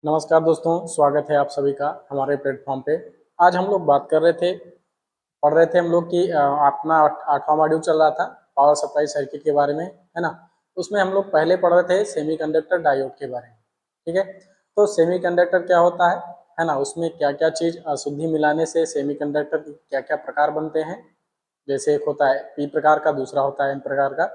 नमस्कार दोस्तों, स्वागत है आप सभी का हमारे प्लेटफॉर्म पे। आज हम लोग बात कर रहे थे, पढ़ रहे थे हम लोग कि अपना 8वां मॉड्यूल चल रहा था पावर सप्लाई सर्किट के बारे में, है ना। उसमें हम लोग पहले पढ़ रहे थे सेमीकंडक्टर डायोड के बारे में। ठीक है, तो सेमीकंडक्टर क्या होता है ना। उसमें क्या क्या चीज़ अशुद्धि मिलाने से सेमीकंडक्टर के क्या क्या प्रकार बनते हैं। जैसे एक होता है पी प्रकार का, दूसरा होता है एन प्रकार का।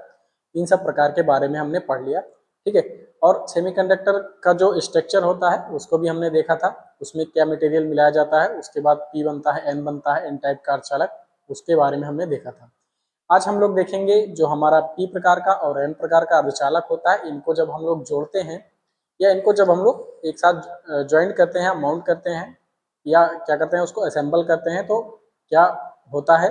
इन सब प्रकार के बारे में हमने पढ़ लिया। ठीक है, और सेमीकंडक्टर का जो स्ट्रक्चर होता है उसको भी हमने देखा था। उसमें क्या मटेरियल मिलाया जाता है, उसके बाद पी बनता है, एन बनता है, एन टाइप का अर्धचालक, उसके बारे में हमने देखा था। आज हम लोग देखेंगे जो हमारा पी प्रकार का और एन प्रकार का अर्धचालक होता है, इनको जब हम लोग जोड़ते हैं या इनको जब हम लोग एक साथ ज्वाइंट करते हैं, माउंट करते हैं या क्या करते हैं, उसको असेंबल करते हैं, तो क्या होता है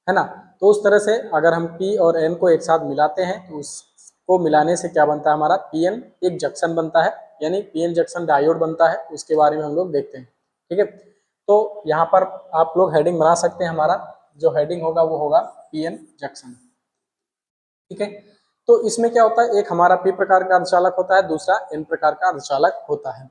ना। तो उस तरह से अगर हम पी और एन को एक साथ मिलाते हैं तो उसको मिलाने से क्या बनता है, हमारा पी एन एक जंक्शन बनता है, यानी पी एन जंक्शन डायोड बनता है। उसके बारे में हम लोग देखते हैं। ठीक है, तो यहाँ पर आप लोग हेडिंग बना सकते हैं। हमारा जो हेडिंग होगा वो होगा पी एन जंक्शन। ठीक है, तो इसमें क्या होता है, एक हमारा पी प्रकार का अर्धचालक होता है, दूसरा एन प्रकार का अर्धचालक होता है।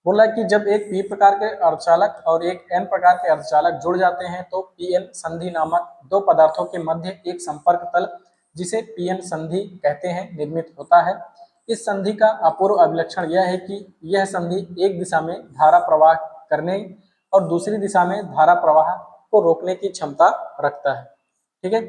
बोला है कि जब एक पी प्रकार के अर्धचालक और एक एन प्रकार के अर्धचालक जुड़ जाते हैं तो पी एन संधि नामक दो पदार्थों के मध्य एक संपर्क तल, जिसे पी एन संधि कहते हैं, निर्मित होता है। इस संधि का अपूर्व अभिलक्षण यह है कि यह संधि एक दिशा में धारा प्रवाह करने और दूसरी दिशा में धारा प्रवाह को रोकने की क्षमता रखता है। ठीक है,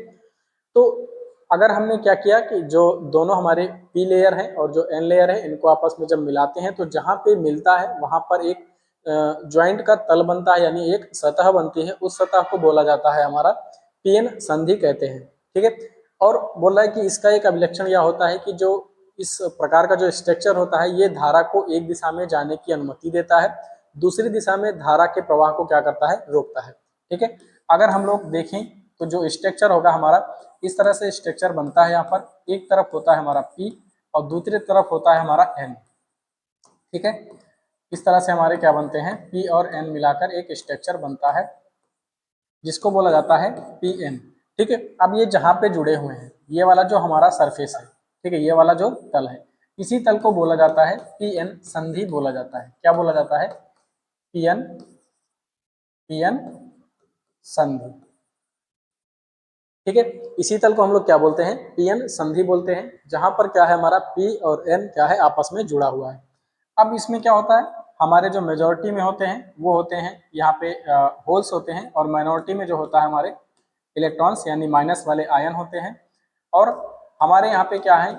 तो अगर हमने क्या किया कि जो दोनों हमारे पी लेयर है और जो एन लेयर है, इनको आपस में जब मिलाते हैं तो जहां पे मिलता है वहां पर एक ज्वाइंट का तल बनता है, यानी एक सतह बनती है। उस सतह को बोला जाता है हमारा पी एन संधि कहते हैं। ठीक है, और बोल रहा है कि इसका एक अभिलक्षण यह होता है कि जो इस प्रकार का जो स्ट्रक्चर होता है ये धारा को एक दिशा में जाने की अनुमति देता है, दूसरी दिशा में धारा के प्रवाह को क्या करता है, रोकता है। ठीक है, अगर हम लोग देखें तो जो स्ट्रक्चर होगा हमारा, इस तरह से स्ट्रक्चर बनता है। यहाँ पर एक तरफ होता है हमारा P और दूसरी तरफ होता है हमारा N। ठीक है, इस तरह से हमारे क्या बनते हैं, P और N मिलाकर एक स्ट्रक्चर बनता है जिसको बोला जाता है PN। ठीक है, अब ये जहाँ पे जुड़े हुए हैं, ये वाला जो हमारा सरफेस है, ठीक है, ये वाला जो तल है, इसी तल को बोला जाता है PN संधि बोला जाता है। क्या बोला जाता है, PN संधि। ठीक है, इसी तल को हम लोग क्या बोलते हैं, पीएन संधि बोलते हैं, जहां पर क्या है, हमारा पी और एन क्या है, आपस में जुड़ा हुआ है। अब इसमें क्या होता है, हमारे जो मेजोरिटी में होते हैं वो होते हैं यहाँ पे होल्स होते हैं, और माइनॉरिटी में जो होता है हमारे इलेक्ट्रॉन्स यानी माइनस वाले आयन होते हैं। और हमारे यहाँ पे क्या है,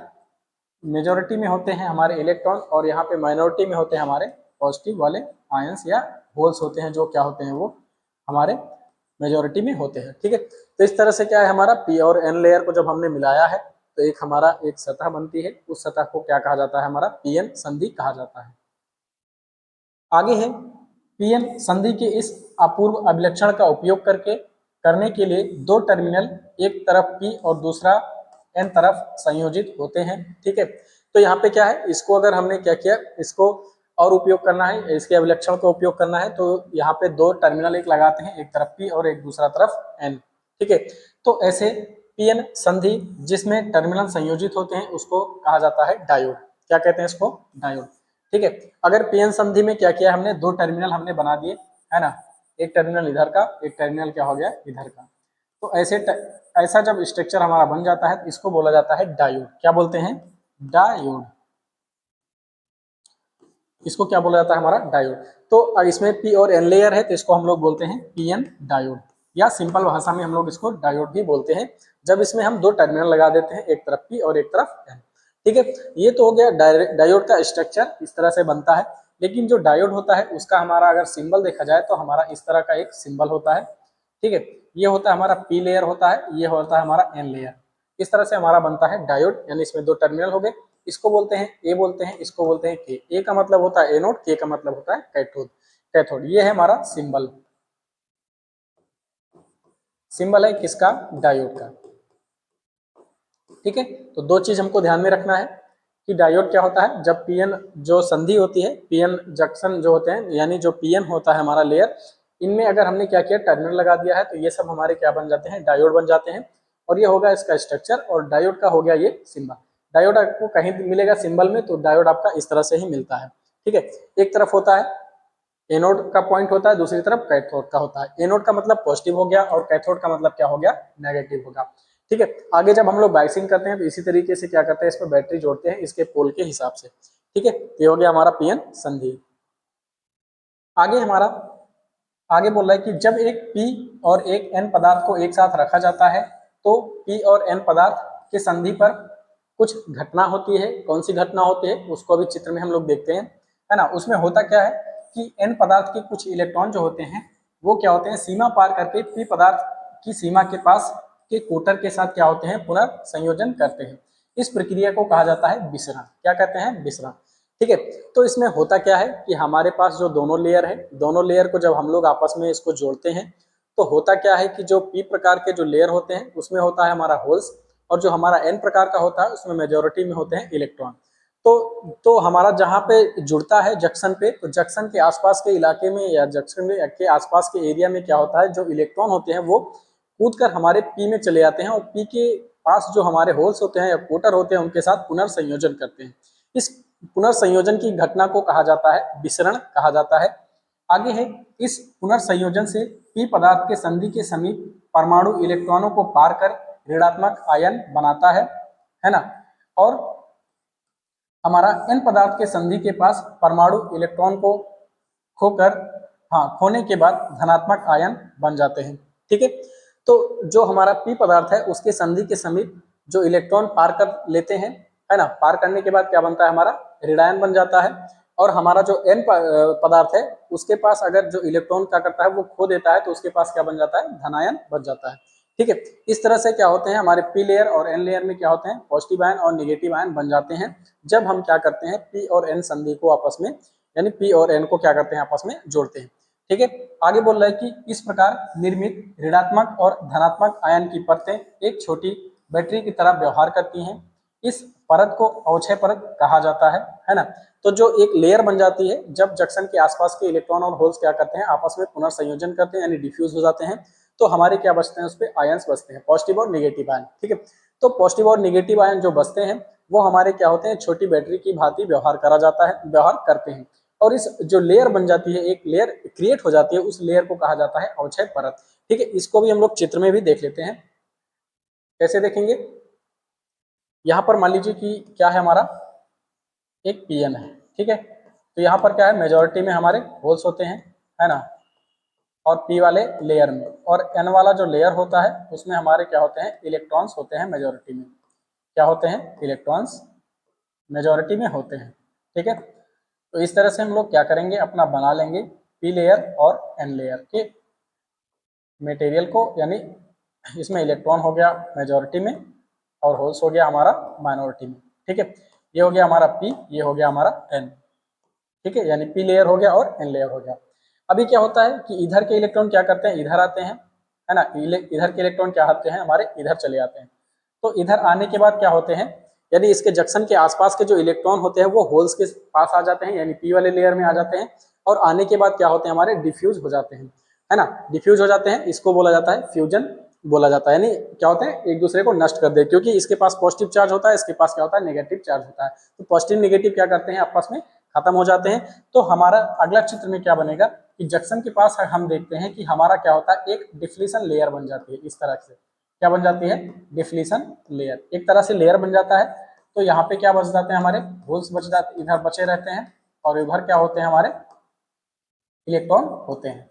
मेजोरिटी में होते हैं हमारे इलेक्ट्रॉन और यहाँ पे माइनॉरिटी में होते हैं हमारे पॉजिटिव वाले आयंस या होल्स होते हैं, जो क्या होते हैं, वो हमारे मेजोरिटी में होते हैं। ठीक है, तो इस तरह से क्या है, हमारा पी और एन लेयर को जब हमने मिलाया है तो एक हमारा एक सतह बनती है। उस सतह को क्या कहा जाता है, हमारा पीएन संधि कहा जाता है। आगे है, पीएन संधि के इस अपूर्व अभिलक्षण का उपयोग करने के लिए दो टर्मिनल, एक तरफ पी और दूसरा एन तरफ संयोजित होते हैं। ठीक है, तो यहाँ पे क्या है, इसको अगर हमने क्या किया, इसको और उपयोग करना है, इसके अभिलक्षण का उपयोग करना है, तो यहाँ पे दो टर्मिनल एक लगाते हैं, एक तरफ पी और एक दूसरा तरफ एन। ठीक है, तो ऐसे पीएन संधि जिसमें टर्मिनल संयोजित होते हैं उसको कहा जाता है डायोड। क्या कहते हैं इसको, डायोड। ठीक है, अगर पीएन संधि में क्या किया हमने, दो टर्मिनल हमने बना दिए, है ना, एक टर्मिनल इधर का, एक टर्मिनल क्या हो गया, इधर का। तो ऐसा जब स्ट्रक्चर हमारा बन जाता है तो इसको बोला जाता है डायोड। क्या बोलते हैं, डायोड। इसको क्या बोला जाता है, हमारा डायोड। तो इसमें पी और एन लेयर है तो इसको हम लोग बोलते हैं पीएन डायोड, या सिंपल भाषा में हम लोग इसको डायोड भी बोलते हैं, जब इसमें हम दो टर्मिनल लगा देते हैं, एक तरफ पी और एक तरफ एन। ठीक है, ये तो हो गया डायोड का स्ट्रक्चर, इस तरह से बनता है। लेकिन जो डायोड होता है उसका हमारा अगर सिंबल देखा जाए तो हमारा इस तरह का एक सिंबल होता है। ठीक है, ये होता है हमारा पी लेयर होता है, ये होता है हमारा एन लेयर। इस तरह से हमारा बनता है डायोड, यानी इसमें दो टर्मिनल हो गए। इसको बोलते हैं ए बोलते हैं, इसको बोलते हैं के। ए का मतलब होता है एनोड, के का मतलब होता है कैथोड। कैथोड ये है हमारा सिंबल, सिंबल है किसका, डायोड का। ठीक है, तो दो चीज हमको ध्यान में रखना है कि डायोड क्या होता है, जब पीएन जो संधि होती है, पीएन जंक्शन जो होते हैं, यानी जो पीएन होता है हमारा लेयर, इनमें अगर हमने क्या किया, टर्मिनल लगा दिया है तो ये सब हमारे क्या बन जाते हैं, डायोड बन जाते हैं। और ये होगा इसका स्ट्रक्चर, और डायोड का हो गया ये सिंबल। डायोड आपको कहीं मिलेगा सिंबल में, तो डायोड आपका इस तरह से ही मिलता है। ठीक है। एक तरफ होता है एनोड का पॉइंट होता है, दूसरी तरफ कैथोड का होता है। एनोड का मतलब पॉजिटिव हो गया और कैथोड का मतलब क्या हो गया, नेगेटिव होगा। ठीक है। आगे जब हम लोग बाइसिंग करते हैं तो इसी तरीके से क्या करते हैं, इस पर बैटरी जोड़ते हैं इसके पोल के हिसाब से। ठीक है, ये हो गया हमारा पीएन संधि। आगे हमारा आगे बोल रहा है कि जब एक पी और एक एन पदार्थ को एक साथ रखा जाता है तो पी और एन पदार्थ के संधि पर कुछ घटना होती है। कौन सी घटना होती है उसको अभी चित्र में हम लोग देखते हैं, है ना। उसमें होता क्या है कि एन पदार्थ के कुछ इलेक्ट्रॉन जो होते हैं वो क्या होते हैं, सीमा पार करके पी पदार्थ की सीमा के पास के कोटर के साथ क्या होते हैं, पुनर्संयोजन करते हैं। इस प्रक्रिया को कहा जाता है विसरण। क्या कहते हैं, विसरण। ठीक है। तो इसमें होता क्या है कि हमारे पास जो दोनों लेयर है, दोनों लेयर को जब हम लोग आपस में इसको जोड़ते हैं तो होता क्या है कि जो पी प्रकार के जो लेयर होते हैं उसमें होता है हमारा होल्स, और जो हमारा एन प्रकार का होता है उसमें मेजोरिटी में होते हैं इलेक्ट्रॉन। तो हमारा जहाँ पे जुड़ता है जंक्शन पे, तो जंक्शन के आसपास के इलाके में या जंक्शन के आसपास के एरिया में क्या होता है, जो इलेक्ट्रॉन होते हैं वो कूद कर हमारे पी में चले जाते हैं और पी के पास जो हमारे होल्स होते हैं या कोटर होते हैं उनके साथ पुनर्संयोजन करते हैं। इस पुनर्संयोजन की घटना को कहा जाता है विसरण कहा जाता है। आगे है, इस पुनर्संयोजन से पी पदार्थ के संधि के समीप परमाणु इलेक्ट्रॉनों को पार कर ऋणात्मक आयन बनाता है ना। और हमारा एन पदार्थ के संधि के पास परमाणु इलेक्ट्रॉन को खोकर खोने के बाद धनात्मक आयन बन जाते हैं। ठीक है। तो जो हमारा पी पदार्थ है उसके संधि के समीप जो इलेक्ट्रॉन पार कर लेते हैं, है ना, पार करने के बाद क्या बनता है, हमारा ऋणायन बन जाता है। और हमारा जो एन पदार्थ है उसके पास अगर जो इलेक्ट्रॉन क्या करता है वो खो देता है तो उसके पास क्या बन जाता है, धनायन बन जाता है। ठीक है। इस तरह से क्या होते हैं, हमारे पी लेयर और एन लेयर में क्या होते हैं, पॉजिटिव आयन और निगेटिव आयन बन जाते हैं जब हम क्या करते हैं, पी और एन संधि को आपस में, यानी पी और एन को क्या करते हैं, आपस में जोड़ते हैं। ठीक है। आगे बोल रहा है कि इस प्रकार निर्मित ऋणात्मक और धनात्मक आयन की परतें एक छोटी बैटरी की तरह व्यवहार करती हैं। इस परत को अवक्षय परत कहा जाता है ना। तो जो एक लेयर बन जाती है जब जंक्शन के आसपास के इलेक्ट्रॉन और होल्स क्या करते हैं, आपस में पुनर्संयोजन करते हैं यानी डिफ्यूज हो जाते हैं, तो हमारे क्या बचते हैं, उस पर आयन्स बचते हैं, पॉजिटिव और निगेटिव आयन। ठीक है। तो पॉजिटिव और निगेटिव आयन जो बचते हैं वो हमारे क्या होते हैं, छोटी बैटरी की भांति व्यवहार करा जाता है, व्यवहार करते हैं। और इस जो लेयर बन जाती है, एक लेयर क्रिएट हो जाती है, उस लेयर को कहा जाता है अवक्षय परत। ठीक है। इसको भी हम लोग चित्र में भी देख लेते हैं। कैसे देखेंगे, यहाँ पर मान लीजिए कि क्या है, हमारा एक पीएन है। ठीक है। तो यहाँ पर क्या है, मेजोरिटी में हमारे होल्स होते हैं, है ना, और पी वाले लेयर में, और एन वाला जो लेयर होता है उसमें हमारे क्या होते हैं, इलेक्ट्रॉन्स होते हैं मेजोरिटी में। क्या होते हैं, इलेक्ट्रॉन्स मेजोरिटी में होते हैं। ठीक है। तो इस तरह से हम लोग क्या करेंगे, अपना बना लेंगे पी लेयर और एन लेयर के मटेरियल को, यानी इसमें इलेक्ट्रॉन हो गया मेजोरिटी में और होल्स हो गया हमारा माइनॉरिटी में। ठीक है। ये हो गया हमारा पी, ये हो गया हमारा एन। ठीक है, यानी पी लेयर हो गया और एन लेयर हो गया। अभी क्या होता है कि इधर के इलेक्ट्रॉन क्या करते हैं, इधर आते हैं, है ना। इधर के इलेक्ट्रॉन क्या आते हैं, हमारे इधर चले आते हैं। तो इधर आने के बाद क्या होते हैं, यदि इसके जंक्शन के आसपास के जो इलेक्ट्रॉन होते हैं वो होल्स के पास आ जाते हैं, यानी पी वाले लेयर में आ जाते हैं, और आने के बाद क्या होते हैं, हमारे डिफ्यूज हो जाते हैं, है ना, डिफ्यूज हो जाते हैं। इसको बोला जाता है फ्यूजन बोला जाता है, यानी क्या होते हैं, एक दूसरे को नष्ट कर दे, क्योंकि इसके पास पॉजिटिव चार्ज होता है, इसके पास क्या होता है, नेगेटिव चार्ज होता है। तो पॉजिटिव नेगेटिव क्या करते हैं, आपस में खत्म हो जाते हैं। तो हमारा अगला चित्र में क्या बनेगा कि जंक्शन के पास हम देखते हैं कि हमारा क्या होता है, एक डिफ्लीशन लेयर बन जाती है। इस तरह से क्या बन जाती है, डिफ्लीशन लेयर, एक तरह से लेयर बन जाता है। तो यहाँ पे क्या बच जाते हैं, हमारे होल्स बच जाते, इधर बचे रहते हैं, और इधर क्या होते हैं, हमारे इलेक्ट्रॉन होते हैं।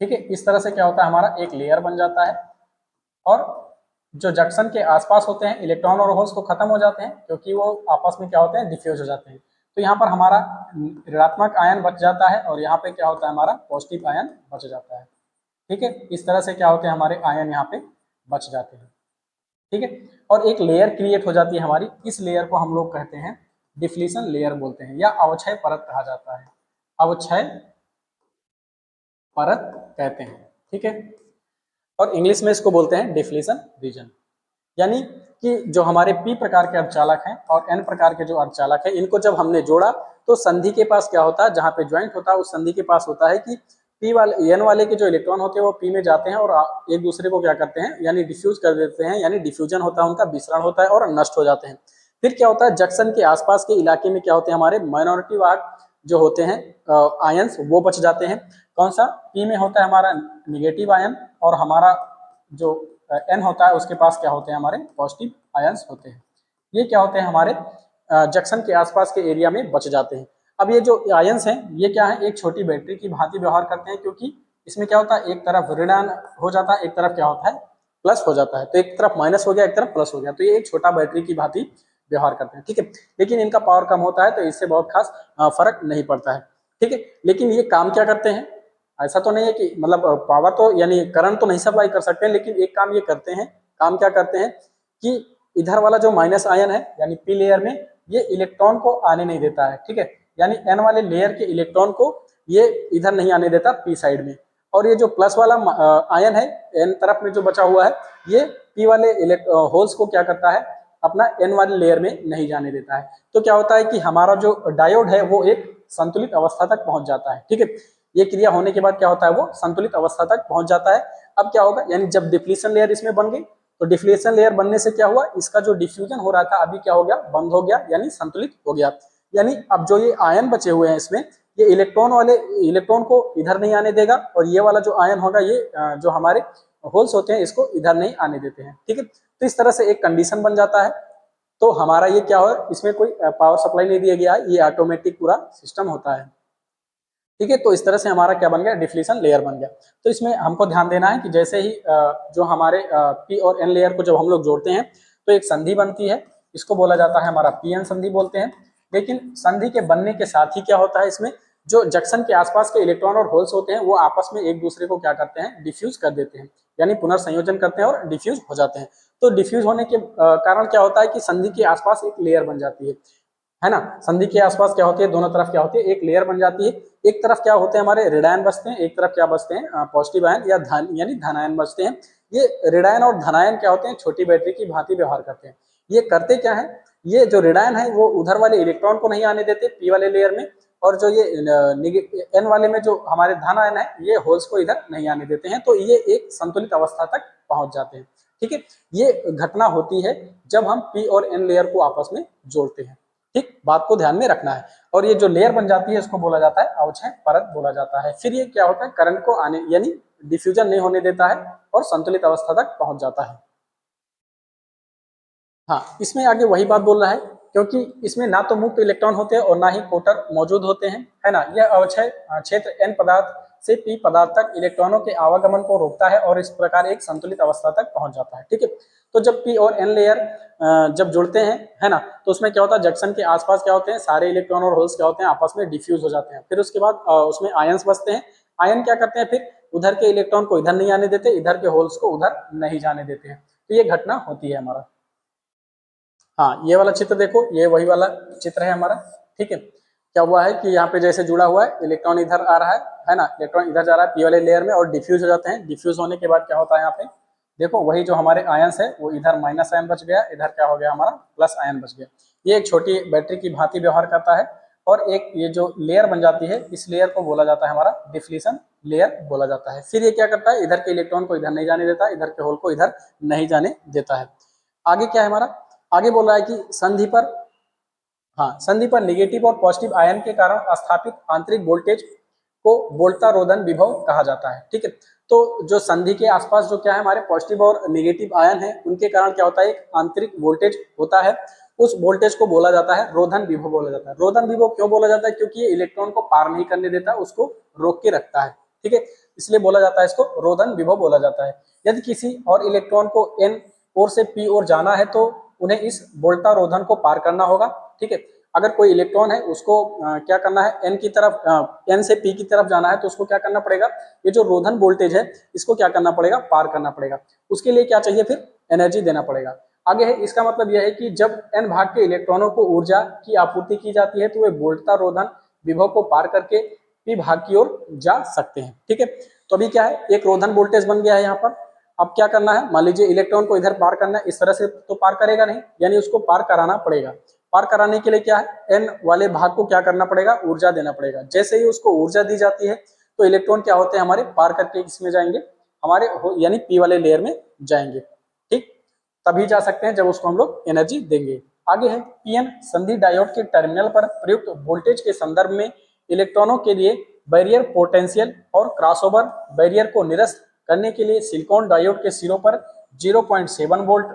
ठीक है। इस तरह से क्या होता है, हमारा एक लेयर बन जाता है, और जो जंक्शन के आसपास होते हैं इलेक्ट्रॉन और होल्स को खत्म हो जाते हैं, क्योंकि वो आपस में क्या होते हैं, डिफ्यूज हो जाते हैं। तो यहाँ पर हमारा ऋणात्मक आयन बच जाता है, और यहाँ पे क्या होता है, हमारा पॉजिटिव आयन बच जाता है। ठीक है। इस तरह से क्या होते हैं, हमारे आयन यहाँ पे बच जाते हैं। ठीक है। और एक लेयर क्रिएट हो जाती है हमारी, इस लेयर को हम लोग कहते हैं डिफ्लीशन लेयर बोलते हैं, या अवक्षय परत कहा जाता है, अवक्षय परत कहते हैं। ठीक है। और इंग्लिश में इसको बोलते हैं डिफ्लीशन रीजन। यानी कि जो हमारे पी प्रकार के अर्धचालक हैं और एन प्रकार के जो अर्धचालक हैं, इनको जब हमने जोड़ा तो संधि के पास क्या होता है, जहाँ पे ज्वाइंट होता है उस संधि के पास होता है कि पी वाले एन वाले के जो इलेक्ट्रॉन होते हैं वो पी में जाते हैं और एक दूसरे को क्या करते हैं, यानी डिफ्यूज कर देते हैं, यानी डिफ्यूजन होता है, उनका विसरण होता है और नष्ट हो जाते हैं। फिर क्या होता है, जंक्शन के आसपास के इलाके में क्या होते हैं, हमारे माइनॉरिटी वाहक जो होते हैं आयंस वो बच जाते हैं। कौन सा? पी में होता है हमारा निगेटिव आयन, और हमारा जो एन होता है उसके पास क्या होते हैं? हमारे पॉजिटिव आयंस होते हैं। ये क्या होते हैं? हमारे जंक्शन के आसपास के एरिया में बच जाते हैं। अब ये जो आयंस हैं ये क्या है? एक छोटी बैटरी की भांति व्यवहार करते हैं, क्योंकि इसमें क्या होता है, एक तरफ ऋणायन हो जाता है, एक तरफ क्या होता है, प्लस हो जाता है। तो एक तरफ माइनस हो गया, एक तरफ प्लस हो गया, तो ये एक छोटा बैटरी की भांति व्यवहार करते हैं। ठीक है, लेकिन इनका पावर कम होता है तो इससे बहुत खास फर्क नहीं पड़ता है। ठीक है, लेकिन ये काम क्या करते हैं? ऐसा तो नहीं है कि मतलब पावर तो यानी करंट तो नहीं सप्लाई कर सकते, लेकिन एक काम ये करते हैं। काम क्या करते हैं कि इधर वाला जो माइनस आयन है यानी पी लेयर में, ये इलेक्ट्रॉन को आने नहीं देता है। ठीक है, यानी एन वाले लेयर के इलेक्ट्रॉन को ये इधर नहीं आने देता पी साइड में, और ये जो प्लस वाला आयन है एन तरफ में जो बचा हुआ है, ये पी वाले होल्स को क्या करता है? अपना एन वाले लेयर में नहीं जाने देता है। तो क्या होता है कि हमारा जो डायोड है वो एक संतुलित अवस्था तक पहुंच जाता है। ठीक है, ये क्रिया होने के बाद क्या होता है? वो संतुलित अवस्था तक पहुंच जाता है। अब क्या होगा? यानी जब डिफ्लेशन लेयर इसमें बन गई, तो डिफ्लेशन लेयर बनने से क्या हुआ? इसका जो डिफ्यूजन हो रहा था अभी क्या हो गया? बंद हो गया, यानी संतुलित हो गया। यानी अब जो ये आयन बचे हुए हैं इसमें, ये इलेक्ट्रॉन को इधर नहीं आने देगा, और ये वाला जो आयन होगा ये जो हमारे होल्स होते हैं इसको इधर नहीं आने देते हैं। ठीक है, तो इस तरह से एक कंडीशन बन जाता है। तो हमारा ये क्या हो? इसमें कोई पावर सप्लाई नहीं दिया गया है, ये ऑटोमेटिक पूरा सिस्टम होता है। ठीक है, तो इस तरह से हमारा क्या बन गया? डिफ्लेशन लेयर बन गया। तो इसमें हमको ध्यान देना है कि जैसे ही जो हमारे पी और एन लेयर को जब हम लोग जोड़ते हैं तो एक संधि बनती है, इसको बोला जाता है हमारा पी एन संधि बोलते हैं। लेकिन संधि के बनने के साथ ही क्या होता है? इसमें जो जंक्शन के आसपास के इलेक्ट्रॉन और होल्स होते हैं वो आपस में एक दूसरे को क्या करते हैं? डिफ्यूज कर देते हैं, यानी पुनर्संयोजन करते हैं और डिफ्यूज हो जाते हैं। तो डिफ्यूज होने के कारण क्या होता है कि संधि के आसपास एक लेयर बन जाती है ना? संधि के आसपास क्या होती है? दोनों तरफ क्या होती है? एक लेयर बन जाती है। एक तरफ क्या होते हैं? हमारे ऋण आयन बचते हैं, एक तरफ क्या बचते हैं? पॉजिटिव आयन या धन यानी धन आयन बचते हैं। ये ऋण आयन और धन आयन क्या होते हैं? छोटी बैटरी की भांति व्यवहार करते हैं। ये करते क्या है? ये जो ऋण आयन है वो उधर वाले इलेक्ट्रॉन को नहीं आने देते पी वाले लेयर में, और जो ये एन वाले में जो हमारे धन आयन है ये होल्स को इधर नहीं आने देते हैं। तो ये एक संतुलित अवस्था तक पहुंच जाते हैं। ठीक है, ये घटना होती है जब हम पी और एन लेयर को आपस में जोड़ते हैं। ठीक, बात को ध्यान में रखना है। और ये जो लेयर बन जाती है इसको बोला जाता है अवक्षय परत बोला जाता है। फिर ये क्या होता है? करंट को आने यानी डिफ्यूजन नहीं होने देता है और संतुलित अवस्था तक पहुंच जाता है। हाँ, इसमें आगे वही बात बोल रहा है, क्योंकि इसमें ना तो मुक्त इलेक्ट्रॉन होते हैं और ना ही कोटर मौजूद होते हैं, है ना? यह अवक्षय क्षेत्र एन पदार्थ से पी पदार्थ तक इलेक्ट्रॉनों के आवागमन को रोकता है और इस प्रकार एक संतुलित अवस्था तक पहुंच जाता है। ठीक है, तो जब पी और एन लेयर जब जुड़ते हैं, है ना, तो उसमें क्या होता है? जंक्शन के आसपास क्या होते हैं? सारे इलेक्ट्रॉन और होल्स क्या होते हैं? आपस में डिफ्यूज हो जाते हैं। फिर उसके बाद उसमें आयंस बचते हैं। आयन क्या करते हैं? फिर उधर के इलेक्ट्रॉन को इधर नहीं आने देते, इधर के होल्स को उधर नहीं जाने देते हैं। तो ये घटना होती है हमारा। हाँ, ये वाला चित्र देखो, ये वही वाला चित्र है हमारा। ठीक है, क्या हुआ है कि यहाँ पे जैसे जुड़ा हुआ है, इलेक्ट्रॉन इधर आ रहा है ना, इलेक्ट्रॉन इधर जा रहा है पी वाले लेयर में और डिफ्यूज हो जाते हैं। डिफ्यूज होने के बाद क्या होता है? यहाँ पे देखो वही जो हमारे आयंस है वो इधर माइनस आयन बच गया, इधर क्या हो गया? हमारा प्लस आयन बच गया। ये एक छोटी बैटरी की भांति व्यवहार करता है। और एक ये जो लेयर बन जाती है इस लेयर को बोला जाता है हमारा डिफ्लेशन लेयर बोला जाता है। फिर ये क्या करता है? इधर के इलेक्ट्रॉन को इधर नहीं जाने देता, इधर के होल को इधर नहीं जाने देता है। आगे क्या है हमारा? आगे बोल रहा है कि संधि पर, हाँ, संधि पर निगेटिव और पॉजिटिव आयन के कारण स्थापित आंतरिक वोल्टेज को वोल्टा रोधन विभव कहा जाता है। ठीक है, तो जो संधि के आसपास जो क्या है? हमारे पॉजिटिव और निगेटिव आयन है उनके कारण क्या होता है? एक आंतरिक वोल्टेज होता है। उस वोल्टेज को बोला जाता है रोधन विभव बोला जाता है। रोधन विभव क्यों बोला जाता है? क्योंकि ये इलेक्ट्रॉन को पार नहीं करने देता, उसको रोक के रखता है। ठीक है, इसलिए बोला जाता है इसको रोधन विभव बोला जाता है। यदि किसी और इलेक्ट्रॉन को एन ओर से पी ओर जाना है तो उन्हें इस वोल्टा रोधन को पार करना होगा। ठीक है, अगर कोई इलेक्ट्रॉन है उसको क्या करना है? एन की तरफ एन से पी की तरफ जाना है तो उसको क्या करना पड़ेगा? ये जो रोधन वोल्टेज है इसको क्या करना पड़ेगा? पार करना पड़ेगा। उसके लिए क्या चाहिए? फिर एनर्जी देना पड़ेगा। आगे है, इसका मतलब यह है कि जब एन भाग के इलेक्ट्रॉनों को ऊर्जा की आपूर्ति की जाती है तो वे वोल्टा रोधन विभव को पार करके पी भाग की ओर जा सकते हैं। ठीक है, तो अभी क्या है? एक रोधन वोल्टेज बन गया है यहाँ पर। अब क्या करना है? मान लीजिए इलेक्ट्रॉन को इधर पार करना है, इस तरह से तो पार करेगा नहीं, यानी उसको पार कराना पड़ेगा। पार कराने के लिए क्या है? एन वाले भाग को क्या करना पड़ेगा? ऊर्जा देना पड़ेगा। जैसे ही उसको ऊर्जा दी जाती है तो इलेक्ट्रॉन क्या होते हैं? हमारे पार करके इसमें जाएंगे, हमारे यानी पी वाले लेयर में जाएंगे। ठीक, तभी जा सकते हैं जब उसको हम लोग एनर्जी देंगे। आगे है पीएन संधि डायोड के टर्मिनल पर प्रयुक्त वोल्टेज के संदर्भ में इलेक्ट्रॉनों के लिए बैरियर पोटेंशियल और क्रॉसओवर बैरियर को निरस्त करने के लिए सिलिकॉन डायोड के सिरों पर 0.7 वोल्ट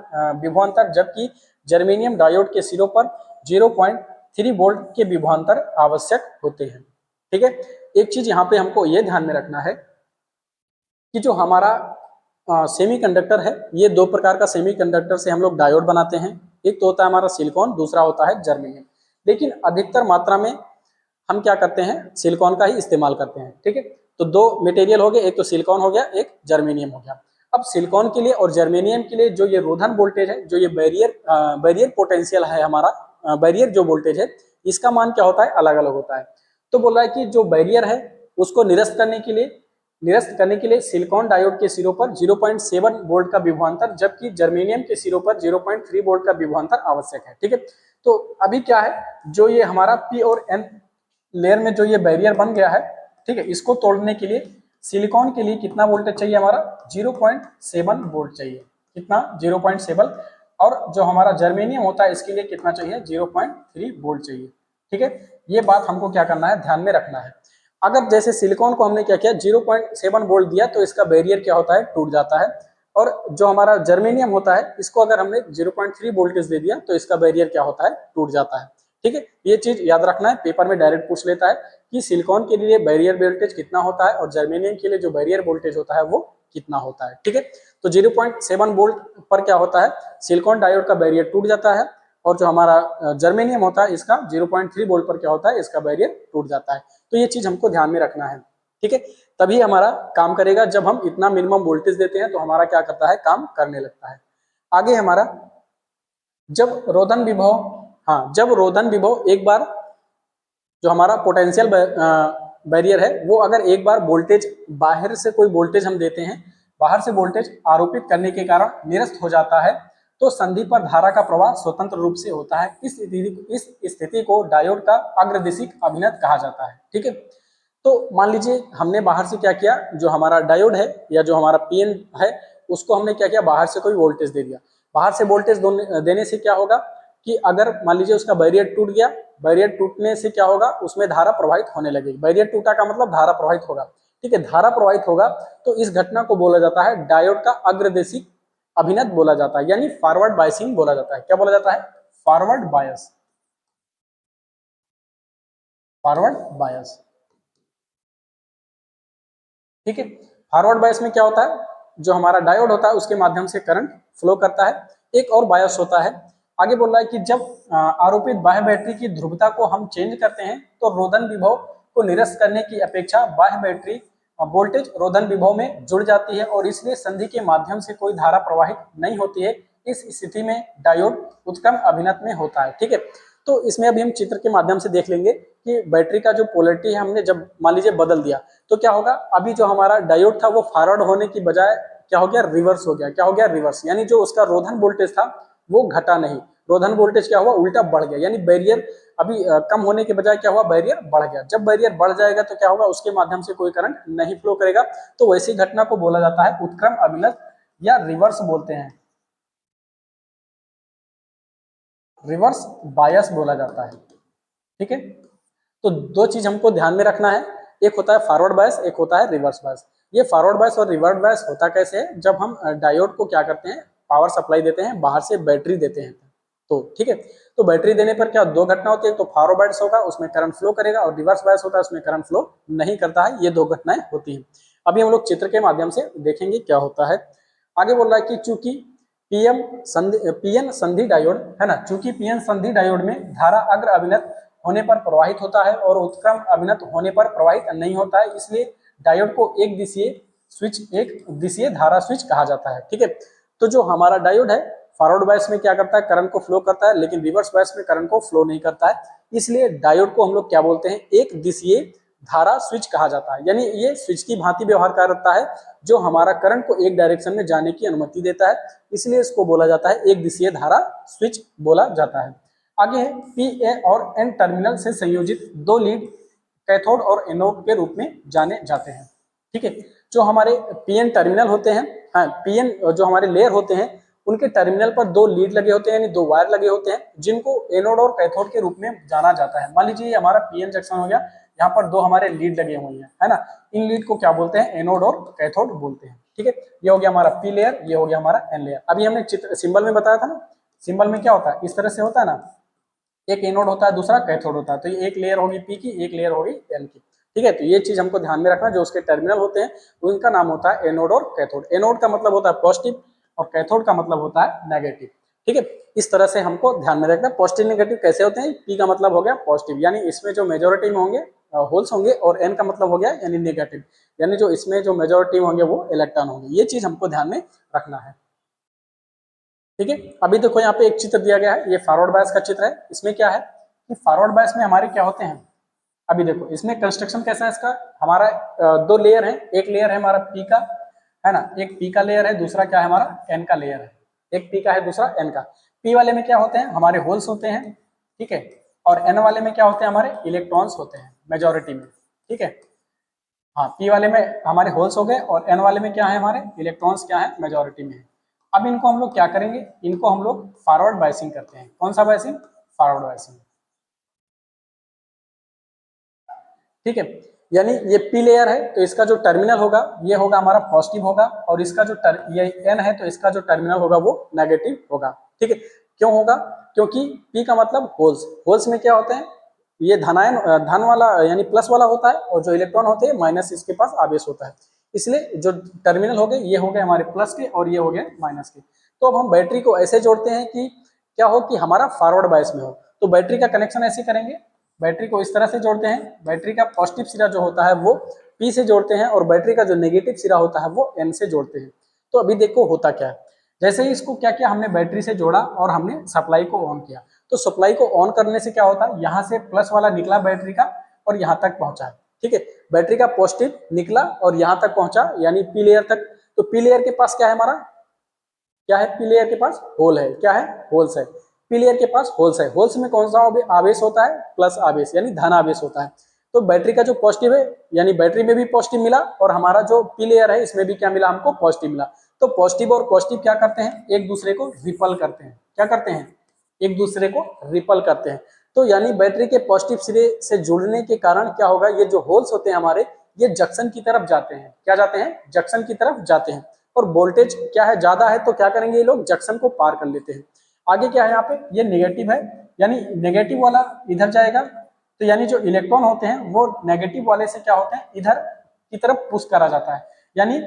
विभवांतर, जबकि जर्मेनियम डायोड के सिरों पर 0.3 वोल्ट के विभवांतर आवश्यक होते हैं। ठीक है, एक चीज यहाँ पे हमको ये ध्यान में रखना है कि जो हमारा सेमीकंडक्टर है, ये दो प्रकार का सेमीकंडक्टर से हम लोग डायोड बनाते हैं। एक तो होता है हमारा सिलिकॉन, दूसरा होता है जर्मेनियम। लेकिन अधिकतर मात्रा में हम क्या करते हैं, सिलिकॉन का ही इस्तेमाल करते हैं। ठीक है, तो दो मटेरियल हो गए, एक तो सिलिकॉन हो गया, एक जर्मेनियम हो गया। अब सिलिकॉन के लिए और जर्मेनियम के लिए जो ये रोधन वोल्टेज है, जो ये बैरियर पोटेंशियल है हमारा, बैरियर जो वोल्टेज है, इसका मान क्या होता है, अलग अलग होता है। तो बोल रहा है कि जो बैरियर है उसको निरस्त करने के लिए सिलिकॉन डायोड के सिरों पर 0.7 वोल्ट का विभवांतर, जबकि जर्मेनियम के सिरों पर 0.3 वोल्ट का विभवांतर आवश्यक है। ठीक है, तो अभी क्या है, जो ये हमारा पी और एन लेयर में जो ये बैरियर बन गया है, ठीक है, इसको तोड़ने के लिए सिलिकॉन के लिए कितना वोल्टेज चाहिए हमारा, 0.7 वोल्ट चाहिए। कितना, 0.7। और जो हमारा जर्मेनियम होता है इसके लिए कितना चाहिए, 0.3 वोल्ट चाहिए। ठीक है, ये बात हमको क्या करना है, ध्यान में रखना है। अगर जैसे सिलिकॉन को हमने क्या किया, 0.7 वोल्ट दिया तो इसका बैरियर क्या होता है, टूट जाता है। और जो हमारा जर्मेनियम होता है इसको अगर हमने 0.3 वोल्टेज दे दिया तो इसका बैरियर क्या होता है, टूट जाता है। ठीक है, ये चीज याद रखना है, पेपर में डायरेक्ट पूछ लेता है कि सिलिकॉन के लिए बैरियर वोल्टेज कितना होता है और जर्मेनियम के लिए जो बैरियर वोल्टेज होता है वो कितना होता है। ठीक है, तो 0.7 वोल्ट पर क्या होता है, सिलिकॉन डायोड का बैरियर टूट जाता है, और जो हमारा जर्मेनियम होता है इसका 0.3 वोल्ट पर क्या होता है, इसका बैरियर टूट जाता है। तो ये चीज हमको ध्यान में रखना है। ठीक है, तभी हमारा काम करेगा। जब हम इतना मिनिमम वोल्टेज देते हैं तो हमारा क्या करता है, काम करने लगता है। आगे हमारा जब रोधन विभव, हाँ, जब रोधन विभव एक बार, जो हमारा पोटेंशियल बैरियर है वो अगर एक बार वोल्टेज, बाहर से कोई वोल्टेज हम देते हैं, बाहर से वोल्टेज आरोपित करने के कारण निरस्त हो जाता है, तो संधि पर धारा का प्रवाह स्वतंत्र रूप से होता है। इस स्थिति को डायोड का अग्रदिशिक अभिनत कहा जाता है। ठीक है, तो मान लीजिए हमने बाहर से क्या किया, जो हमारा डायोड है या जो हमारा पीएन है उसको हमने क्या किया, बाहर से कोई वोल्टेज दे दिया। बाहर से वोल्टेज देने से क्या होगा कि अगर मान लीजिए उसका बैरियर टूट गया, बैरियर टूटने से क्या होगा, उसमें धारा प्रवाहित होने लगेगी। बैरियर टूटा का मतलब धारा प्रवाहित होगा। ठीक है, धारा प्रवाहित होगा तो इस घटना को बोला जाता है डायोड का अग्रदिशिक अभिनत बोला जाता है, यानी फॉरवर्ड बायसिंग बोला जाता है। क्या बोला जाता है, फॉरवर्ड बायस, फॉरवर्ड बायस। ठीक है, फॉरवर्ड बायस में क्या होता है, जो हमारा डायोड होता है उसके माध्यम से करंट फ्लो करता है। एक और बायस होता है, आगे बोल रहा है कि जब आरोपित बाह्य बैटरी की ध्रुवता को हम चेंज करते हैं तो रोधन विभव को निरस्त करने की अपेक्षा बाह्य बैटरी वोल्टेज रोधन विभव में जुड़ जाती है और इसलिए संधि के माध्यम से कोई धारा प्रवाहित नहीं होती है। इस स्थिति में डायोड उत्क्रम अभिनत में होता है। ठीक है, तो इसमें अभी हम चित्र के माध्यम से देख लेंगे कि बैटरी का जो पोलरिटी है हमने जब मान लीजिए बदल दिया तो क्या होगा, अभी जो हमारा डायोड था वो फॉरवर्ड होने की बजाय क्या हो गया, रिवर्स हो गया। क्या हो गया, रिवर्स, यानी जो उसका रोधन वोल्टेज था वो घटा नहीं, रोधन वोल्टेज क्या हुआ, उल्टा बढ़ गया। यानी बैरियर अभी कम होने के बजाय क्या हुआ, बैरियर बढ़ गया। जब बैरियर बढ़ जाएगा तो क्या होगा, उसके माध्यम से कोई करंट नहीं फ्लो करेगा। तो वैसी घटना को बोला जाता है उत्क्रम अभिनत या रिवर्स बोलते हैं, रिवर्स बायस बोला जाता है। ठीक है, तो दो चीज हमको ध्यान में रखना है, एक होता है फॉरवर्ड बायस, एक होता है रिवर्स बायस। ये फॉरवर्ड बायस और रिवर्स बायस होता कैसे है, जब हम डायोड को क्या करते हैं, पावर सप्लाई देते हैं, बाहर से बैटरी देते हैं। तो ठीक है, तो बैटरी देने पर क्या दो घटना होती है, तो फॉरवर्ड बायस होगा उसमें करंट फ्लो करेगा और रिवर्स बायस होता है उसमें करंट फ्लो नहीं करता है। ये दो घटनाएं होती हैं। अभी हम लोग चित्र के माध्यम से देखेंगे क्या होता है। आगे बोल रहा है कि चूंकि पीएन संधि डायोड है ना, चूंकि पीएन संधि डायोड में धारा अग्र अभिनत होने पर प्रवाहित होता है और उत्क्रम अभिनत होने पर प्रवाहित नहीं होता है, इसलिए डायोड को एक दिशीय धारा स्विच कहा जाता है। ठीक है, तो जो हमारा डायोड है फॉरवर्ड बायस में क्या करता है, करंट को फ्लो करता है, लेकिन रिवर्स बायस में करंट को फ्लो नहीं करता है। इसलिए डायोड को हम लोग क्या बोलते हैं, एक दिशीय धारा स्विच कहा जाता है। यानी ये स्विच की भांति व्यवहार करता है जो हमारा करंट को एक डायरेक्शन में जाने की अनुमति देता है, इसलिए इसको बोला जाता है एक दिशीय धारा स्विच बोला जाता है। आगे है पी ए और एन टर्मिनल से संयोजित दो लीड कैथोड और एनोड के रूप में जाने जाते हैं। ठीक है, जो हमारे पीएन टर्मिनल होते हैं, हाँ, पीएन जो हमारे लेयर होते हैं उनके टर्मिनल पर दो लीड लगे होते हैं, यानी दो वायर लगे होते हैं, जिनको एनोड और कैथोड के रूप में जाना जाता है। मान लीजिए हमारा पीएन जंक्शन हो गया, यहाँ पर दो हमारे लीड लगे हुए हैं, है ना। इन लीड को क्या बोलते हैं? एनोड और कैथोड बोलते हैं। ठीक है, ये हो गया हमारा पी लेयर, ये हो गया हमारा एन लेयर। अभी हमने चित्र सिंबल में बताया था ना, सिंबल में क्या होता है, इस तरह से होता है ना, एक एनोड होता है, दूसरा कैथोड होता है, तो ये एक लेयर होगी पी की, एक लेयर होगी एन की। ठीक है, तो ये चीज हमको ध्यान में रखना, जो उसके टर्मिनल होते हैं उनका नाम होता है एनोड और कैथोड। एनोड का मतलब होता है पॉजिटिव और कैथोड का मतलब होता है नेगेटिव। ठीक है, इस तरह से हमको ध्यान में रखना। पॉजिटिव नेगेटिव कैसे होते हैं? पी का मतलब हो गया पॉजिटिव, यानी इसमें जो मेजोरिटी में होंगे होल्स होंगे, और एन का मतलब हो गया यानी नेगेटिव, यानी जो इसमें जो मेजोरिटी में होंगे वो इलेक्ट्रॉन होंगे। ये चीज हमको ध्यान में रखना है। ठीक है, अभी देखो यहाँ पे एक चित्र दिया गया है, ये फॉरवर्ड बायस का चित्र है। इसमें क्या है कि फॉरवर्ड बायस में हमारे क्या होते हैं, अभी देखो इसमें कंस्ट्रक्शन कैसा है इसका, हमारा दो लेयर है, एक लेयर है हमारा पी का, है ना, एक पी का लेयर है, दूसरा क्या है हमारा एन का लेयर है। एक पी का है, दूसरा एन का। पी वाले में क्या होते हैं? हमारे होल्स होते हैं, ठीक है, और एन वाले में क्या होते हैं? हमारे इलेक्ट्रॉन्स होते हैं मेजोरिटी में। ठीक है, हाँ, पी वाले में हमारे होल्स हो गए और एन वाले में क्या है? हमारे इलेक्ट्रॉन्स क्या है? मेजोरिटी में है। अब इनको हम लोग क्या करेंगे? इनको हम लोग फॉरवर्ड बायसिंग करते हैं। कौन सा बायसिंग? Forward biasing. ठीक है, यानी ये पी लेयर है तो इसका जो टर्मिनल होगा ये होगा हमारा पॉजिटिव होगा, और इसका जो ये एन है तो इसका जो टर्मिनल होगा वो नेगेटिव होगा। ठीक है, क्यों होगा? क्योंकि पी का मतलब होल्स, होल्स में क्या होते हैं? ये धनायन धन वाला यानी प्लस वाला होता है, और जो इलेक्ट्रॉन होते हैं माइनस इसके पास आवेश होता है। इसलिए जो टर्मिनल हो गए ये हो गए हमारे प्लस के और ये हो गए माइनस के। तो अब हम बैटरी को ऐसे जोड़ते हैं कि क्या हो कि हमारा फॉरवर्ड बायस में हो। तो बैटरी का कनेक्शन ऐसे करेंगे, बैटरी को इस तरह से जोड़ते हैं, बैटरी का पॉजिटिव सिरा जो होता है वो पी से जोड़ते हैं, और बैटरी का जो नेगेटिव सिरा होता है वो एन से जोड़ते हैं। तो अभी देखो होता क्या है, जैसे ही इसको क्या किया हमने, बैटरी से जोड़ा और हमने सप्लाई को ऑन किया, तो सप्लाई को ऑन करने से क्या होता है, यहाँ से प्लस वाला निकला बैटरी का और यहाँ तक पहुंचा है। ठीक है, बैटरी का पॉजिटिव निकला और यहाँ तक पहुंचा, यानी पी लेयर तक। तो पी लेयर के पास क्या है हमारा, क्या है? पी लेयर के पास होल है, क्या है? होल्स है। पी लेयर के पास होल्स है, होल्स में कौन सा आवेश होता है? प्लस आवेश, यानी धन आवेश होता है। तो बैटरी का जो पॉजिटिव है, यानी बैटरी में भी पॉजिटिव मिला, और हमारा जो पी लेयर है इसमें भी क्या मिला हमको? पॉजिटिव मिला। तो पॉजिटिव और पॉजिटिव क्या करते हैं? एक दूसरे को रिपल करते हैं। क्या करते हैं? एक दूसरे को रिपल करते हैं। तो यानी बैटरी के पॉजिटिव सिरे से जुड़ने के कारण क्या होगा, ये जो होल्स होते हैं हमारे, ये जंक्शन की तरफ जाते हैं। क्या जाते हैं? जंक्शन की तरफ जाते हैं। और वोल्टेज क्या है? ज्यादा है, तो क्या करेंगे ये लोग? जंक्शन को पार कर लेते हैं। आगे क्या है यहाँ पे? ये नेगेटिव है, यानी नेगेटिव वाला इधर जाएगा, तो यानी जो इलेक्ट्रॉन होते हैं वो नेगेटिव वाले से क्या होते हैं? इधर की तरफ पुश करा जाता है, यानी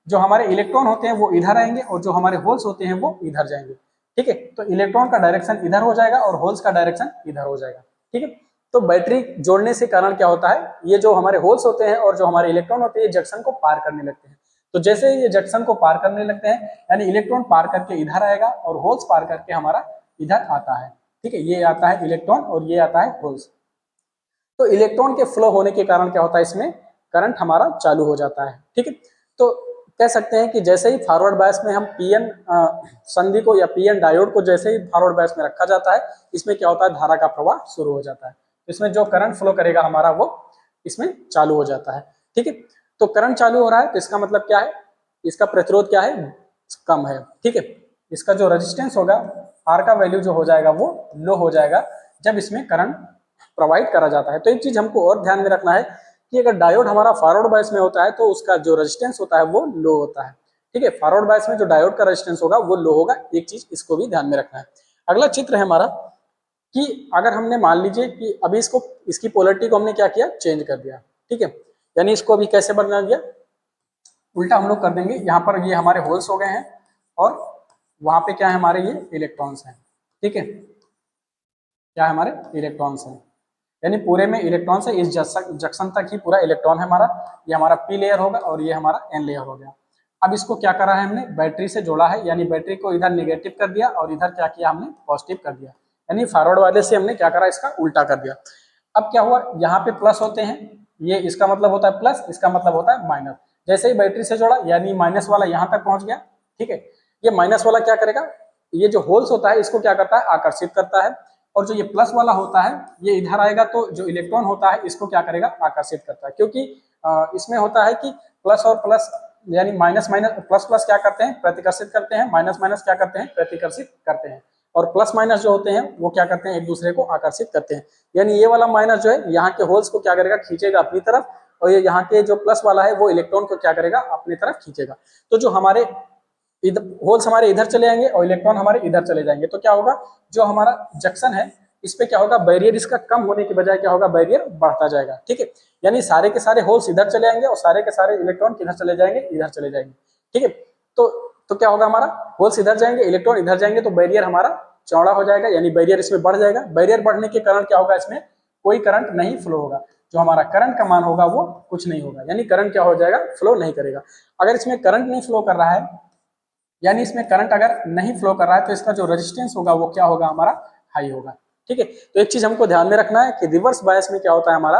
जो हमारे इलेक्ट्रॉन होते हैं वो इधर आएंगे और जो हमारे होल्स होते हैं वो इधर जाएंगे। ठीक है, तो इलेक्ट्रॉन का डायरेक्शन इधर हो जाएगा और होल्स का डायरेक्शन इधर हो जाएगा। ठीक है, तो बैटरी जोड़ने से कारण क्या होता है, ये जो हमारे होल्स होते हैं और जो हमारे इलेक्ट्रॉन होते हैं जंक्शन को पार करने लगते हैं। तो जैसे ये जंक्शन को पार करने लगते हैं, यानी इलेक्ट्रॉन पार करके इधर आएगा और होल्स पार करके हमारा इधर आता है। ठीक है, ये आता है इलेक्ट्रॉन और ये आता है होल्स। तो इलेक्ट्रॉन के फ्लो होने के कारण क्या होता है, इसमें करंट हमारा चालू हो जाता है। ठीक है, तो कह सकते हैं कि जैसे ही फॉरवर्ड बायस में हम पीएन संधि को या पीएन डायोड को जैसे ही फॉरवर्ड बायस में रखा जाता है, इसमें क्या होता है? धारा का प्रवाह शुरू हो जाता है। इसमें जो करंट फ्लो करेगा हमारा वो इसमें चालू हो जाता है। ठीक है, तो करंट चालू हो रहा है तो इसका मतलब क्या है? इसका प्रतिरोध क्या है? कम है। ठीक है, इसका जो रेजिस्टेंस होगा, आर का वैल्यू जो हो जाएगा वो लो हो जाएगा जब इसमें करंट प्रोवाइड करा जाता है। तो एक चीज हमको और ध्यान में रखना है कि अगर डायोड हमारा फॉरवर्ड बायस में होता है तो उसका जो रेजिस्टेंस होता है वो लो होता है। ठीक है, फॉरवर्ड बायस में जो डायोड का रेजिस्टेंस होगा वो लो होगा। एक चीज इसको भी ध्यान में रखना है। अगला चित्र है हमारा कि अगर हमने मान लीजिए कि अभी इसको इसकी पोलरिटी को हमने क्या किया? चेंज कर दिया। ठीक है, यानी इसको अभी कैसे बना दिया? उल्टा हम लोग कर देंगे। यहाँ पर ये हमारे होल्स हो गए हैं और वहां पे क्या है? हमारे ये इलेक्ट्रॉन्स हैं। ठीक है, क्या है? हमारे इलेक्ट्रॉन्स हैं, यानी पूरे में इलेक्ट्रॉन्स है। इस जंक्शन तक ही पूरा इलेक्ट्रॉन है हमारा। ये हमारा पी लेयर होगा और ये हमारा एन लेयर हो गया। अब इसको क्या करा है हमने? बैटरी से जोड़ा है, यानी बैटरी को इधर नेगेटिव कर दिया और इधर क्या किया हमने? पॉजिटिव कर दिया। यानी फॉरवर्ड वाले से हमने क्या करा? इसका उल्टा कर दिया। अब क्या हुआ? यहाँ पे प्लस होते हैं, ये इसका मतलब होता है प्लस, इसका मतलब होता है माइनस। जैसे ही बैटरी से जोड़ा यानी माइनस वाला यहाँ तक पहुंच गया। ठीक है, ये माइनस वाला क्या करेगा? ये जो होल्स होता है इसको क्या करता है? आकर्षित करता है। और जो ये प्लस वाला होता है ये इधर आएगा, तो जो इलेक्ट्रॉन होता है इसको क्या करेगा? आकर्षित करता है। क्योंकि इसमें होता है कि प्लस और प्लस यानी माइनस माइनस प्लस प्लस क्या करते हैं, प्रतिकर्षित करते हैं, माइनस माइनस क्या करते हैं, प्रतिकर्षित करते हैं, और प्लस माइनस जो होते हैं वो क्या करते हैं, एक दूसरे को आकर्षित करते हैं। यानी ये वाला माइनस जो है यहाँ के होल्स को क्या करेगा, खींचेगा अपनी तरफ, और ये यहाँ के जो प्लस वाला है वो इलेक्ट्रॉन को क्या करेगा, अपनी तरफ खींचेगा। तो जो हमारे इधर होल्स हमारे इधर चले जाएंगे और इलेक्ट्रॉन हमारे इधर चले जाएंगे, तो क्या होगा, जो हमारा जंक्शन है इस पे क्या होगा, बैरियर इसका कम होने के बजाय क्या होगा, बैरियर बढ़ता जाएगा। ठीक है, यानी सारे के सारे होल्स इधर चले जाएंगे और सारे के सारे इलेक्ट्रॉन किधर चले जाएंगे, इधर चले जाएंगे। ठीक है, तो क्या होगा, हमारा होल्स इधर जाएंगे, इलेक्ट्रॉन इधर जाएंगे, तो बैरियर हमारा चौड़ा हो जाएगा, यानी बैरियर इसमें बढ़ जाएगा। बैरियर बढ़ने के कारण क्या होगा, इसमें कोई करंट नहीं फ्लो होगा, जो हमारा करंट का मान होगा वो कुछ नहीं होगा, यानी करंट क्या हो जाएगा, फ्लो नहीं करेगा। अगर इसमें करंट नहीं फ्लो कर रहा है, यानी इसमें करंट अगर नहीं फ्लो कर रहा है, तो इसका जो रेजिस्टेंस होगा वो क्या होगा, हमारा हाई होगा। ठीक है, तो एक चीज हमको ध्यान में रखना है कि रिवर्स बायस में क्या होता है, हमारा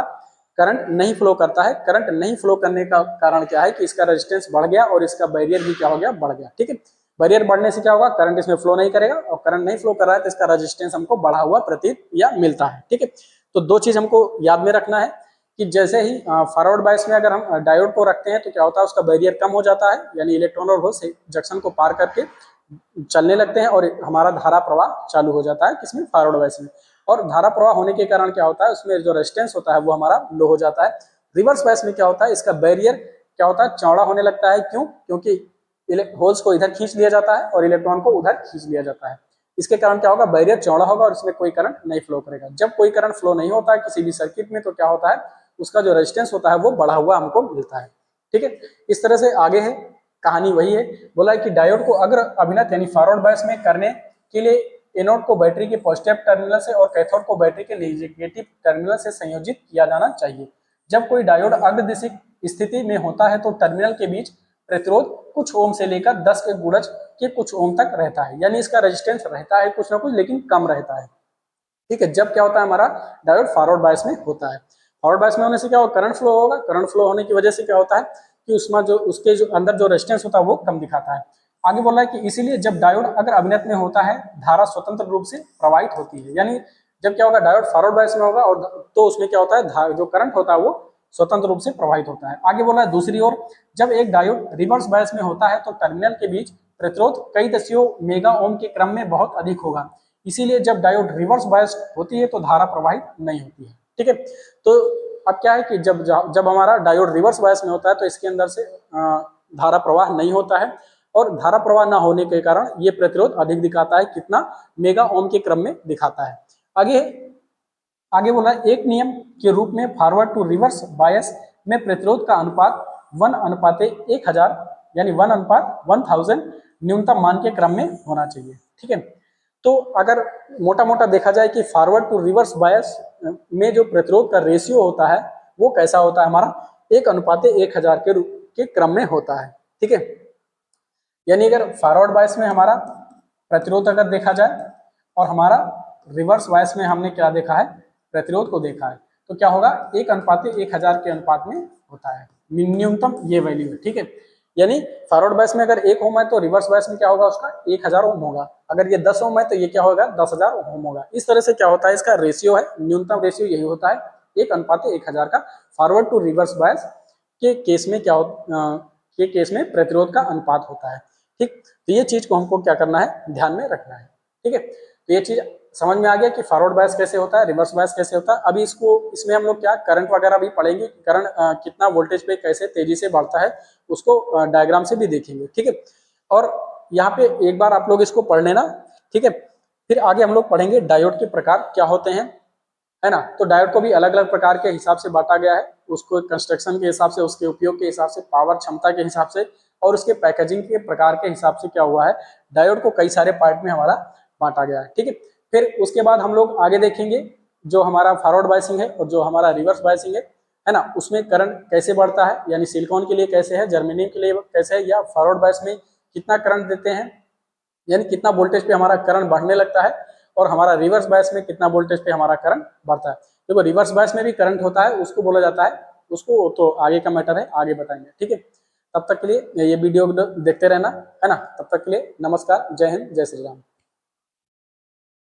करंट नहीं फ्लो करता है। करंट नहीं फ्लो करने का कारण क्या है कि इसका रेजिस्टेंस बढ़ गया और इसका बैरियर भी क्या हो गया, बढ़ गया। ठीक है, बैरियर बढ़ने से क्या होगा, करंट इसमें फ्लो नहीं करेगा, और करंट नहीं फ्लो कर रहा है तो इसका रेजिस्टेंस हमको बढ़ा हुआ प्रतीत या मिलता है। ठीक है, तो दो चीज हमको याद में रखना है कि जैसे ही फॉरवर्ड बायस में अगर हम डायोड को रखते हैं तो क्या होता है, उसका बैरियर कम हो जाता है, यानी इलेक्ट्रॉन और होल जंक्शन को पार करके चलने लगते हैं और हमारा धारा प्रवाह चालू हो जाता है, किसमें, फॉरवर्ड बायस में। और धारा प्रवाह होने के कारण क्या होता है, उसमें जो रेजिस्टेंस होता है वो हमारा लो हो जाता है। रिवर्स बायस में क्या होता है, इसका बैरियर क्या होता है, चौड़ा होने लगता है। क्यों, क्योंकि होल्स को इधर खींच लिया जाता है और इलेक्ट्रॉन को उधर खींच लिया जाता है। इसके कारण क्या होगा, बैरियर चौड़ा होगा और इसमें कोई करंट नहीं फ्लो करेगा। जब कोई करंट फ्लो नहीं होता है किसी भी सर्किट में, तो क्या होता है, उसका जो रेजिस्टेंस होता है वो बढ़ा हुआ हमको मिलता है। ठीक है, इस तरह से आगे है, कहानी वही है। बोला है कि डायोड को अग्र अभिनत यानी फॉरवर्ड बायस में करने के लिए एनोड को बैटरी के पॉजिटिव टर्मिनल से और कैथोड को बैटरी के नेगेटिव टर्मिनल से संयोजित किया जाना चाहिए। जब कोई डायोड अग्रदिशिक स्थिति में होता है तो टर्मिनल के बीच प्रतिरोध कुछ ओम से लेकर 10 के गुणज के कुछ ओम तक रहता है, यानी इसका रेजिस्टेंस रहता है कुछ ना कुछ, लेकिन कम रहता है। ठीक है, जब क्या होता है, हमारा डायोड फॉरवर्ड बायस में होता है। फॉरवर्ड बायस में होने से क्या होगा, करंट फ्लो होगा। करंट फ्लो होने की वजह से क्या होता है कि उसमें जो उसके जो अंदर जो रेजिस्टेंस होता है वो कम दिखाता है। आगे बोला है कि इसीलिए जब डायोड अगर अभिनत में होता है, धारा स्वतंत्र रूप से प्रवाहित होती है। यानी जब क्या होगा, डायोड फॉरवर्ड बायस में होगा और तो उसमें क्या होता है, जो करंट होता है वो स्वतंत्र रूप से प्रवाहित होता है। आगे बोला है दूसरी ओर जब एक डायोड रिवर्स बायस में होता है तो टर्मिनल के बीच प्रतिरोध कई दसियों मेगा ओम के क्रम में बहुत अधिक होगा। इसीलिए जब डायोड रिवर्स बायस होती है तो धारा प्रवाहित नहीं होती है। ठीक है, तो अब क्या है कि जब हमारा डायोड रिवर्स बायस में होता है तो इसके अंदर से धारा प्रवाह नहीं होता है, और धारा प्रवाह ना होने के कारण ये प्रतिरोध अधिक दिखाता है, कितना, मेगा ओम के क्रम में दिखाता है। आगे आगे बोला, एक नियम के रूप में फॉरवर्ड टू रिवर्स बायस में प्रतिरोध का अनुपात 1:1000 यानी 1:1000 न्यूनतम मान के क्रम में होना चाहिए। ठीक है, तो अगर मोटा मोटा देखा जाए कि फॉरवर्ड टू रिवर्स बायस में जो प्रतिरोध का रेशियो होता है वो कैसा होता है, हमारा 1:1000 के रूप के क्रम में होता है। ठीक है, यानी अगर फॉरवर्ड बायस में हमारा प्रतिरोध अगर देखा जाए और हमारा रिवर्स बायस में हमने क्या देखा है, प्रतिरोध को देखा है, तो क्या होगा, 1:1000 के अनुपात में होता है, न्यूनतम ये वैल्यू है। ठीक है, यानी फॉरवर्ड बायस में अगर 1 ओम है तो रिवर्स बायस में क्या होगा, उसका 1000 ओम होगा। अगर ये 10 ओम है तो ये क्या होगा, 10,000 ओम होगा। इस तरह से क्या होता है, इसका रेशियो है, न्यूनतम रेशियो यही होता है 1:1000 का फॉरवर्ड टू रिवर्स बायस के केस में क्या के केस में प्रतिरोध का अनुपात होता है। ठीक, तो ये चीज को हमको क्या करना है, ध्यान में रखना है। ठीक है, तो ये चीज समझ में आ गया कि फॉरवर्ड बायस कैसे होता है, रिवर्स बायस कैसे होता है। अभी इसमें हम लोग क्या करंट वगैरह भी पढ़ेंगे, करंट कितना वोल्टेज पे कैसे तेजी से बढ़ता है उसको डायग्राम से भी देखेंगे। ठीक है, और यहाँ पे एक बार आप लोग इसको पढ़ लेना। ठीक है, फिर आगे हम लोग पढ़ेंगे डायोड के प्रकार क्या होते हैं, है ना। तो डायोड को भी अलग अलग प्रकार के हिसाब से बांटा गया है, उसको कंस्ट्रक्शन के हिसाब से, उसके उपयोग के हिसाब से, पावर क्षमता के हिसाब से और उसके पैकेजिंग के प्रकार के हिसाब से क्या हुआ है, डायोड को कई सारे पार्ट में हमारा बांटा गया है। ठीक है, फिर उसके बाद हम लोग आगे देखेंगे जो हमारा फॉरवर्ड बायसिंग है और जो हमारा रिवर्स बायसिंग है ना, उसमें करंट कैसे बढ़ता है, यानी सिलिकॉन के लिए कैसे है, जर्मेनियम के लिए कैसे है, या फॉरवर्ड बायस में कितना करंट देते हैं, यानी कितना वोल्टेज पे हमारा करंट बढ़ने लगता है, और हमारा रिवर्स बायस में कितना वोल्टेज पे हमारा करंट बढ़ता है। देखो रिवर्स बायस में भी करंट होता है, उसको बोला जाता है, उसको तो आगे का मैटर है, आगे बताएंगे। ठीक है, तब तक के लिए ये वीडियो देखते रहना, है ना। तब तक के लिए नमस्कार, जय हिंद, जय श्री राम।